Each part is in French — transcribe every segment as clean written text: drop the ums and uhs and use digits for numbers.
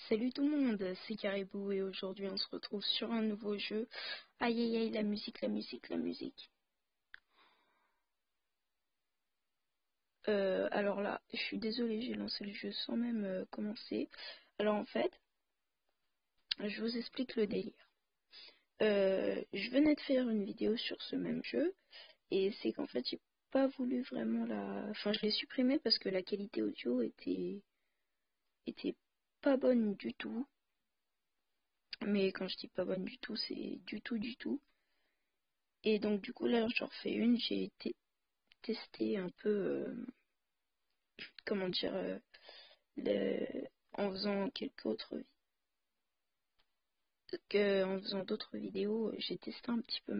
Salut tout le monde, c'est Caribou et aujourd'hui on se retrouve sur un nouveau jeu. Aïe aïe aïe, la musique, la musique, la musique. Alors là, je suis désolée, j'ai lancé le jeu sans même commencer. Alors en fait, je vous explique le délire. Je venais de faire une vidéo sur ce même jeu et c'est qu'en fait j'ai pas voulu vraiment Enfin je l'ai supprimé parce que la qualité audio était pas bonne du tout. Mais quand je dis pas bonne du tout, c'est du tout du tout. Et donc du coup là j'en refais une, j'ai testé un peu, comment dire, en faisant en faisant d'autres vidéos, j'ai testé un petit peu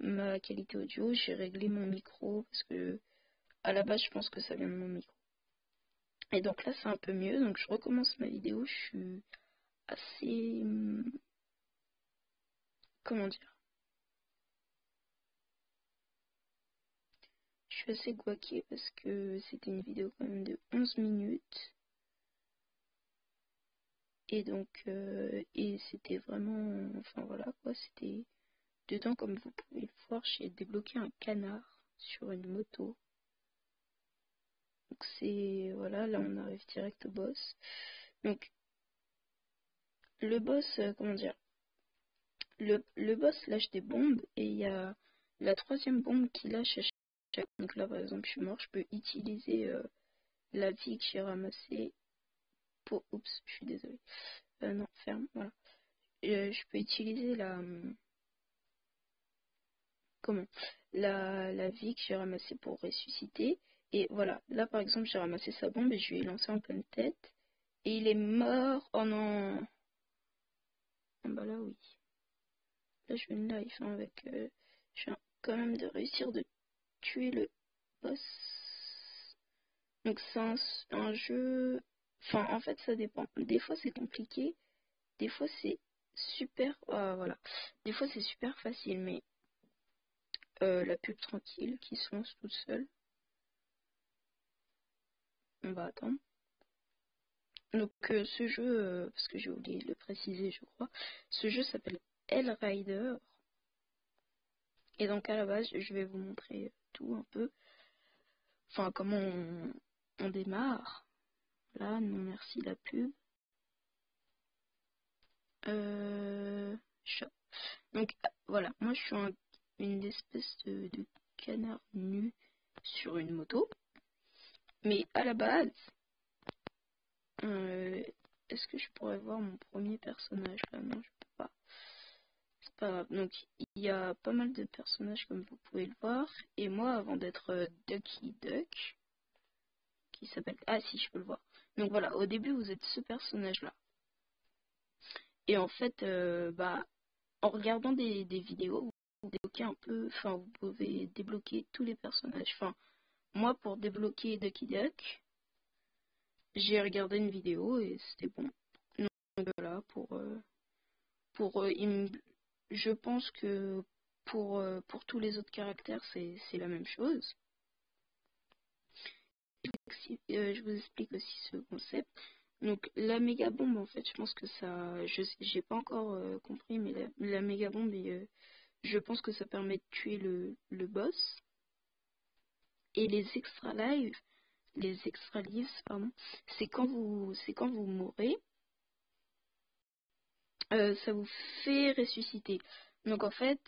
ma qualité audio, j'ai réglé mon micro parce que à la base je pense que ça vient de mon micro. Et donc là c'est un peu mieux, donc je recommence ma vidéo, je suis assez, comment dire, je suis assez guaquée parce que c'était une vidéo quand même de 11 minutes. Et donc, et c'était vraiment, enfin voilà quoi, c'était dedans, comme vous pouvez le voir, j'ai débloqué un canard sur une moto. Donc c'est, voilà, là on arrive direct au boss. Donc, le boss, comment dire, le boss lâche des bombes et il y a la troisième bombe qui lâche à chaque. Donc là par exemple, je suis mort, je peux utiliser la vie que j'ai ramassée pour. Oups, je suis désolée. Non, ferme, voilà. Je peux utiliser comment la vie que j'ai ramassée pour ressusciter. Et voilà, là par exemple j'ai ramassé sa bombe et je lui ai lancé en pleine tête. Et il est mort. Oh non. Ah bah là oui. Là je fais une life hein, avec... je viens quand même de réussir de tuer le boss. Donc c'est un jeu... Enfin en fait ça dépend. Des fois c'est compliqué. Des fois c'est super... Ah, voilà. Des fois c'est super facile mais... la pub tranquille qui se lance toute seule. On va attendre. Donc ce jeu, parce que j'ai oublié de le préciser je crois, ce jeu s'appelle Hellrider. Et donc à la base je vais vous montrer tout un peu. Enfin comment on démarre. Là, non merci la pub. Shop. Donc voilà, moi je suis une espèce de canard nu sur une moto. Mais à la base, est-ce que je pourrais voir mon premier personnage là? Non, je peux pas. C'est pas grave. Donc il y a pas mal de personnages comme vous pouvez le voir. Et moi, avant d'être Ducky Duck, qui s'appelle... Ah si, je peux le voir. Donc voilà, au début vous êtes ce personnage-là. Et en fait, bah, en regardant des vidéos, vous débloquez un peu... Enfin, vous pouvez débloquer tous les personnages. Enfin, moi, pour débloquer Ducky Duck, j'ai regardé une vidéo et c'était bon. Donc voilà, je pense que pour tous les autres caractères, c'est la même chose. Je vous explique aussi ce concept. Donc la méga bombe, en fait, je pense que ça, j'ai pas encore compris, mais la méga bombe, je pense que ça permet de tuer le boss. Et les extra lives, pardon, c'est quand vous mourrez, ça vous fait ressusciter. Donc en fait,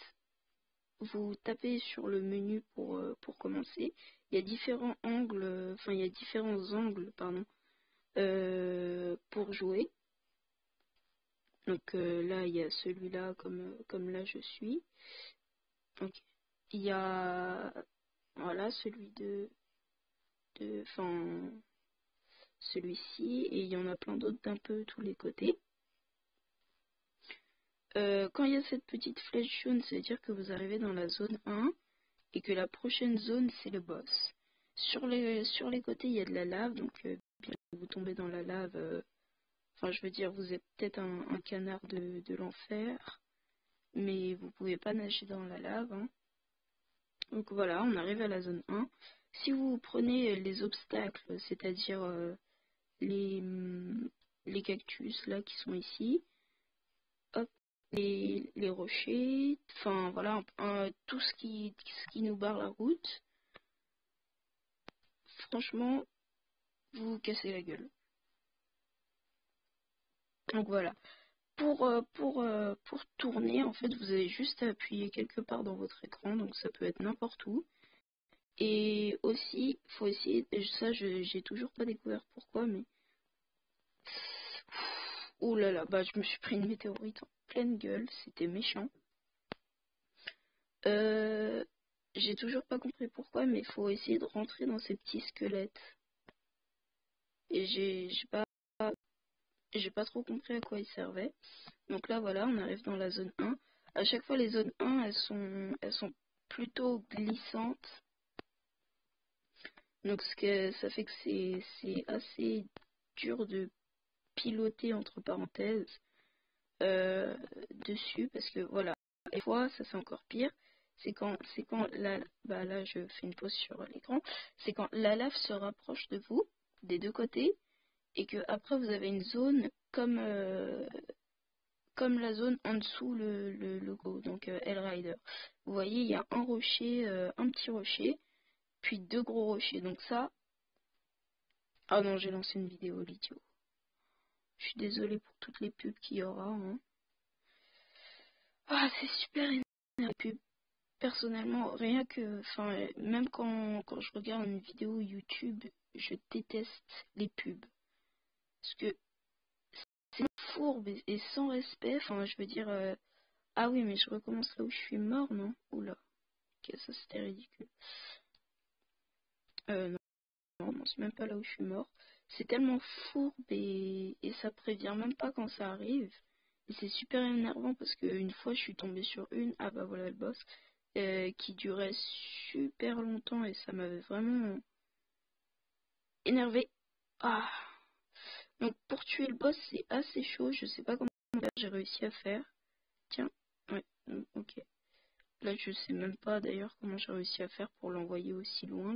vous tapez sur le menu pour commencer. Il y a différents angles, enfin il y a différents angles, pardon, pour jouer. Donc là, il y a celui-là comme là je suis. Donc il y a voilà celui enfin celui-ci et il y en a plein d'autres d'un peu tous les côtés. Quand il y a cette petite flèche jaune, ça veut dire que vous arrivez dans la zone 1 et que la prochaine zone c'est le boss. Sur les côtés, il y a de la lave, donc bien vous tombez dans la lave. Enfin, je veux dire, vous êtes peut-être un canard de l'enfer, mais vous pouvez pas nager dans la lave. Hein. Donc voilà, on arrive à la zone 1. Si vous prenez les obstacles, c'est-à-dire les les cactus là qui sont ici. Hop, les rochers, enfin voilà, tout ce qui nous barre la route. Franchement, vous vous cassez la gueule. Donc voilà. Pour tourner, en fait, vous avez juste à appuyer quelque part dans votre écran, donc ça peut être n'importe où. Et aussi, faut essayer, ça j'ai toujours pas découvert pourquoi, mais... Oh là là, bah je me suis pris une météorite en pleine gueule, c'était méchant. J'ai toujours pas compris pourquoi, mais il faut essayer de rentrer dans ces petits squelettes. Et j'ai pas trop compris à quoi ils servaient. Donc là voilà, on arrive dans la zone 1. À chaque fois les zones 1 elles sont plutôt glissantes. Donc ça fait que c'est assez dur de piloter entre parenthèses dessus, parce que voilà, des fois ça c'est encore pire, c'est quand là je fais une pause sur l'écran, c'est quand la lave se rapproche de vous des deux côtés et que après vous avez une zone comme la zone en dessous le logo, donc Hellrider. Vous voyez, il y a un rocher, un petit rocher, puis deux gros rochers. Donc ça, ah non, j'ai lancé une vidéo, l'idiot. Je suis désolée pour toutes les pubs qu'il y aura. Hein. Ah, c'est super énervant les pubs. Personnellement, rien que, enfin, même quand je regarde une vidéo YouTube, je déteste les pubs. Parce que c'est fourbe et sans respect. Enfin, je veux dire, ah oui, mais je recommence là où je suis mort, non? Oula, ok, ça c'était ridicule. Non, c'est même pas là où je suis mort. C'est tellement fourbe et ça prévient même pas quand ça arrive. Et c'est super énervant parce qu'une fois je suis tombée sur une, ah bah voilà le boss, qui durait super longtemps et ça m'avait vraiment énervé. Ah. Donc pour tuer le boss c'est assez chaud, je sais pas comment j'ai réussi à faire. Tiens, ouais, ok. Là je sais même pas d'ailleurs comment j'ai réussi à faire pour l'envoyer aussi loin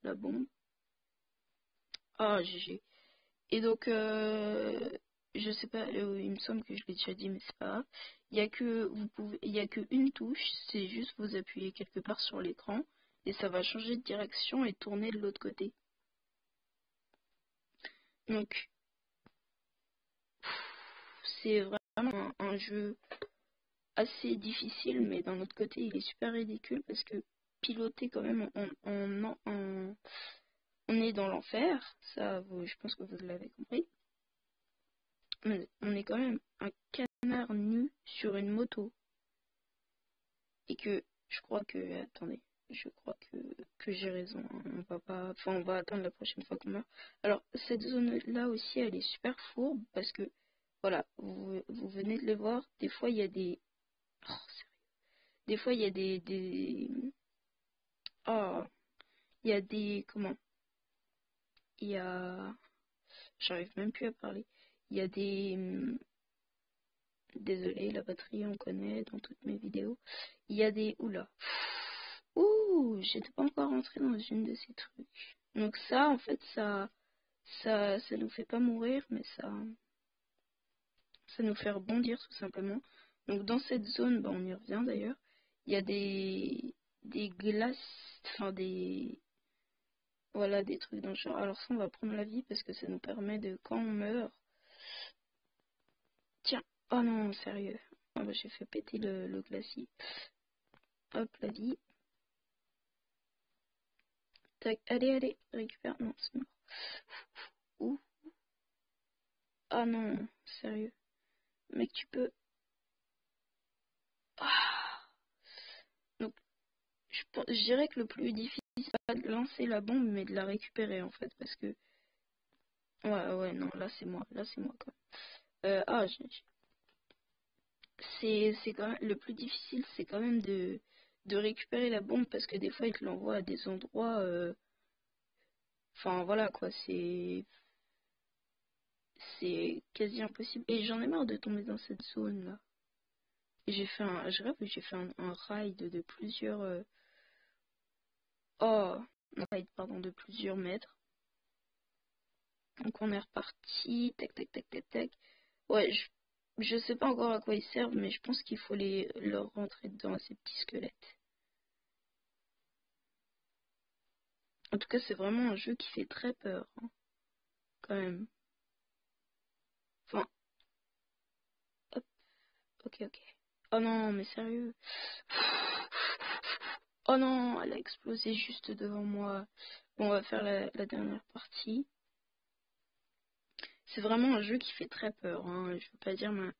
la bombe. Ah GG. Et donc, je sais pas, il me semble que je l'ai déjà dit, mais c'est pas grave. Il y a que une touche, c'est juste vous appuyez quelque part sur l'écran et ça va changer de direction et tourner de l'autre côté. Donc, c'est vraiment un jeu assez difficile, mais d'un autre côté, il est super ridicule parce que piloter quand même, on est dans l'enfer. Ça, je pense que vous l'avez compris. On est quand même un canard nu sur une moto. Et que je crois que... Attendez, je crois que j'ai raison. Hein. On va pas... Enfin, on va attendre la prochaine fois qu'on meurt. Alors, cette zone-là aussi, elle est super fourbe parce que, voilà, vous venez de le voir. Des fois, il y a des... Oh, sérieux. Des fois, il y a des... Oh, il y a des... Comment? Il y a... J'arrive même plus à parler. Il y a des... Désolé, la batterie, on connaît dans toutes mes vidéos. Il y a des... Oula. Ouh, j'étais pas encore rentrée dans une de ces trucs. Donc ça, en fait, ça nous fait pas mourir, mais ça nous fait rebondir tout simplement. Donc dans cette zone, bah, on y revient d'ailleurs, il y a des glaces, enfin voilà, des trucs dans le genre. Alors ça, on va prendre la vie parce que ça nous permet de, quand on meurt, tiens, oh non, sérieux, oh, bah, j'ai fait péter le glacier. Hop, la vie. Tac, allez, récupère. Non, c'est mort. Ouh. Ah non, sérieux. Mec, tu peux. Ah. Donc, je dirais que le plus difficile, c'est pas de lancer la bombe, mais de la récupérer en fait. Parce que. Ouais, non, là c'est moi. Là c'est moi quand même. C'est quand même. Le plus difficile, c'est quand même de récupérer la bombe parce que des fois, il te l'envoie à des endroits. Enfin, voilà quoi, c'est quasi impossible. Et j'en ai marre de tomber dans cette zone là. Je rêve que j'ai fait un ride de plusieurs. Oh, un ride, pardon, de plusieurs mètres. Donc on est reparti, tac tac tac tac tac. Ouais, je sais pas encore à quoi ils servent, mais je pense qu'il faut leur rentrer dedans à ces petits squelettes. En tout cas, c'est vraiment un jeu qui fait très peur, hein, quand même. Enfin, hop, ok, ok. Oh non, mais sérieux. Oh non, elle a explosé juste devant moi. Bon, on va faire la dernière partie. C'est vraiment un jeu qui fait très peur, hein. Je veux pas dire un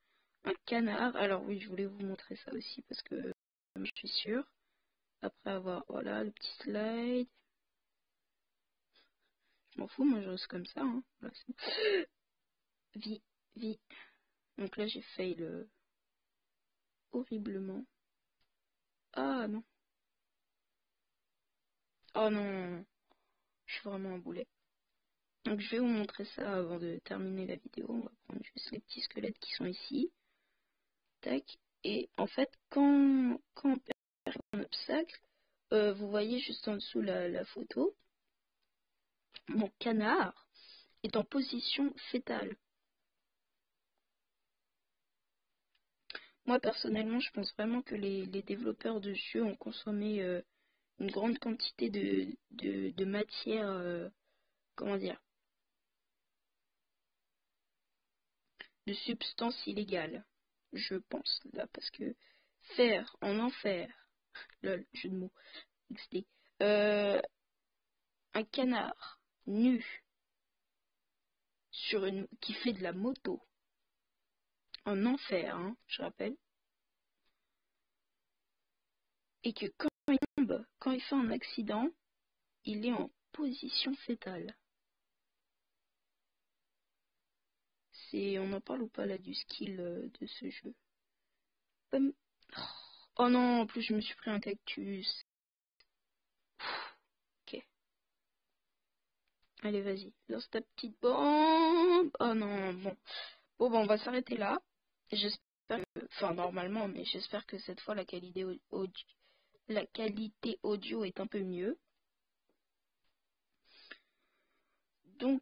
canard. Alors oui, je voulais vous montrer ça aussi parce que je suis sûre. Après avoir, voilà, le petit slide. Je m'en fous, moi je reste comme ça, hein. Voilà, vie, vie. Donc là, j'ai fail horriblement. Ah non. Oh non. Je suis vraiment un boulet. Donc je vais vous montrer ça avant de terminer la vidéo. On va prendre juste les petits squelettes qui sont ici. Tac. Et en fait, quand on perd un obstacle, vous voyez juste en dessous la photo, mon canard est en position fétale. Moi personnellement, je pense vraiment que les développeurs de jeux ont consommé une grande quantité de matière, comment dire, de substances illégales, je pense là, parce que faire en enfer, lol, jeu de mots, XD, un canard nu qui fait de la moto en enfer, hein, je rappelle, et que quand il tombe, quand il fait un accident, il est en position fétale. On en parle ou pas là du skill de ce jeu. Oh non, en plus je me suis pris un cactus. Ok. Allez, vas-y. Lance ta petite bombe. Oh non, bon. Bon, on va s'arrêter là. J'espère enfin, normalement, mais j'espère que cette fois, la qualité audio est un peu mieux. Donc,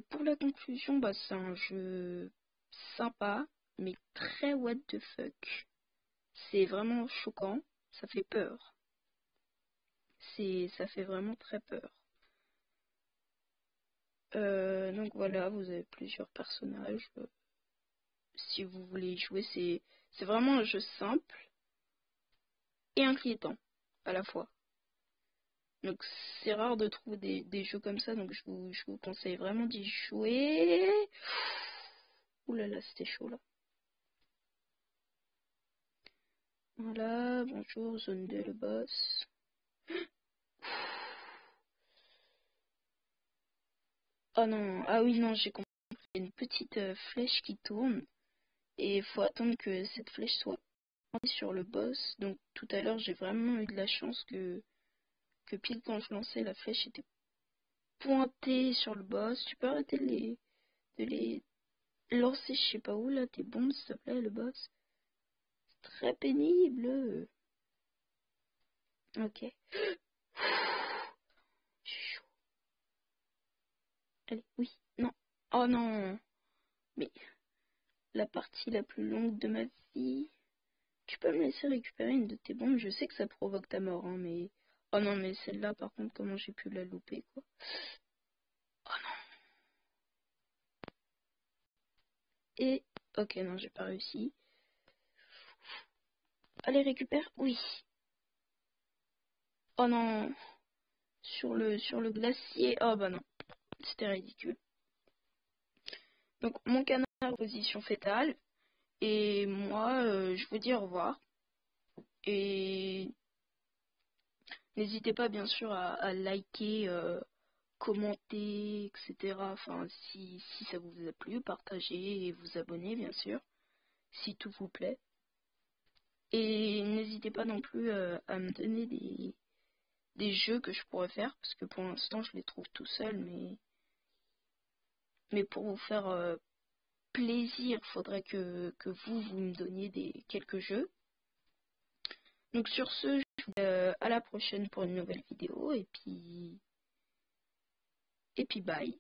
pour la conclusion, bah, c'est un jeu sympa, mais très what the fuck. C'est vraiment choquant. Ça fait peur. Ça fait vraiment très peur. Donc voilà, vous avez plusieurs personnages. Si vous voulez y jouer, c'est vraiment un jeu simple et inquiétant à la fois. Donc c'est rare de trouver des jeux comme ça, donc je vous conseille vraiment d'y jouer. Ouh là là, c'était chaud là. Voilà, bonjour, zone 2, le boss. Oh non, ah oui, non, j'ai compris. Il y a une petite flèche qui tourne et il faut attendre que cette flèche soit sur le boss. Donc tout à l'heure, j'ai vraiment eu de la chance que pile quand je lançais, la flèche était pointée sur le boss. Tu peux arrêter de les lancer, je sais pas où là, tes bombes, s'il te plaît, le boss. C'est très pénible. Ok. Je suis chaud. Allez, oui, non. Oh non. Mais la partie la plus longue de ma vie. Tu peux me laisser récupérer une de tes bombes. Je sais que ça provoque ta mort, hein, mais... Oh non, mais celle-là, par contre, comment j'ai pu la louper, quoi. Oh non. Et... Ok, non, j'ai pas réussi. Allez, récupère. Oui. Oh non. Sur le glacier. Oh bah non. C'était ridicule. Donc, mon canard en position fétale. Et moi, je vous dis au revoir. Et n'hésitez pas, bien sûr, à liker, commenter, etc. Enfin, si ça vous a plu, partagez et vous abonner, bien sûr, si tout vous plaît. Et n'hésitez pas non plus à me donner des jeux que je pourrais faire, parce que pour l'instant, je les trouve tout seul, mais pour vous faire plaisir, faudrait que vous me donniez quelques jeux. Donc sur ce, je vous dis à la prochaine pour une nouvelle vidéo, et puis bye.